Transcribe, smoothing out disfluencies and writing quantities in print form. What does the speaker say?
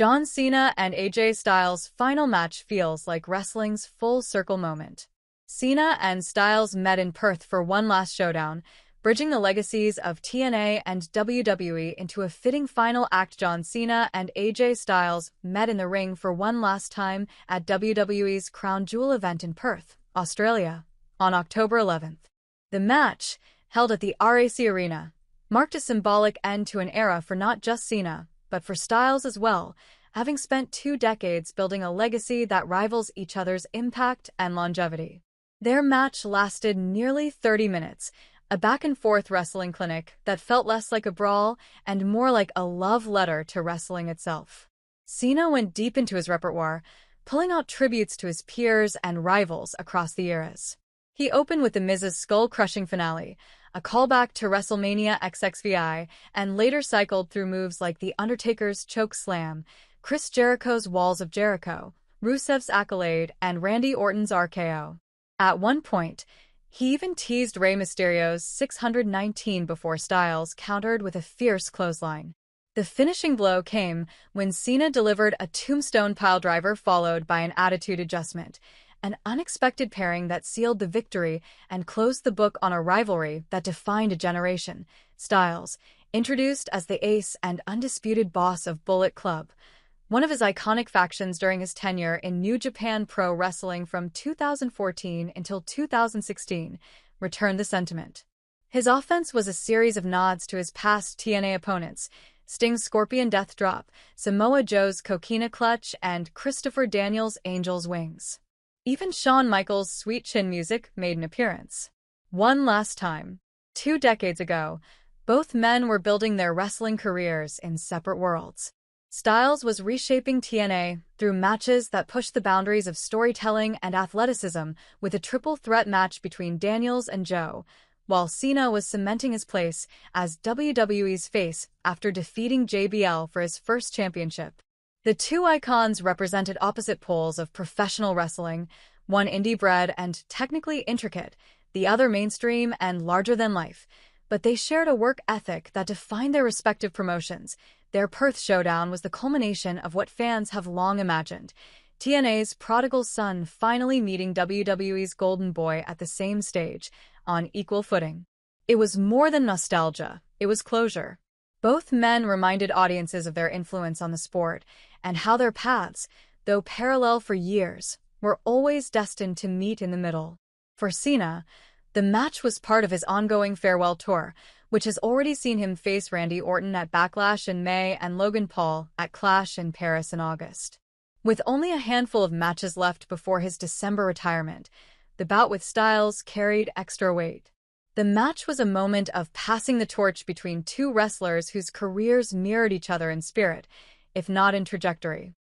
John Cena and AJ Styles' final match feels like wrestling's full-circle moment. Cena and Styles met in Perth for one last showdown, bridging the legacies of TNA and WWE into a fitting final act. John Cena and AJ Styles met in the ring for one last time at WWE's Crown Jewel event in Perth, Australia, on October 11th. The match, held at the RAC Arena, marked a symbolic end to an era for not just Cena, but for Styles as well, having spent 2 decades building a legacy that rivals each other's impact and longevity. Their match lasted nearly 30 minutes, a back-and-forth wrestling clinic that felt less like a brawl and more like a love letter to wrestling itself. Cena went deep into his repertoire, pulling out tributes to his peers and rivals across the eras. He opened with The Miz's skull-crushing finale, a callback to WrestleMania XXVI, and later cycled through moves like The Undertaker's choke slam, Chris Jericho's Walls of Jericho, Rusev's Accolade, and Randy Orton's RKO. At one point, he even teased Rey Mysterio's 619 before Styles countered with a fierce clothesline. The finishing blow came when Cena delivered a tombstone piledriver followed by an attitude adjustment, an unexpected pairing that sealed the victory and closed the book on a rivalry that defined a generation. Styles, introduced as the ace and undisputed boss of Bullet Club, one of his iconic factions during his tenure in New Japan Pro Wrestling from 2014 until 2016, returned the sentiment. His offense was a series of nods to his past TNA opponents, Sting's Scorpion Death Drop, Samoa Joe's Coquina Clutch, and Christopher Daniels' Angel's Wings. Even Shawn Michaels' Sweet Chin music made an appearance. One last time. 2 decades ago, both men were building their wrestling careers in separate worlds. Styles was reshaping TNA through matches that pushed the boundaries of storytelling and athleticism with a triple threat match between Daniels and Joe, while Cena was cementing his place as WWE's face after defeating JBL for his first championship. The two icons represented opposite poles of professional wrestling, one indie-bred and technically intricate, the other mainstream and larger-than-life, but they shared a work ethic that defined their respective promotions. Their Perth showdown was the culmination of what fans have long imagined, TNA's prodigal son finally meeting WWE's golden boy at the same stage, on equal footing. It was more than nostalgia, it was closure. Both men reminded audiences of their influence on the sport, and how their paths, though parallel for years, were always destined to meet in the middle. For Cena, the match was part of his ongoing farewell tour, which has already seen him face Randy Orton at Backlash in May and Logan Paul at Clash in Paris in August. With only a handful of matches left before his December retirement, the bout with Styles carried extra weight. The match was a moment of passing the torch between two wrestlers whose careers mirrored each other in spirit, if not in trajectory.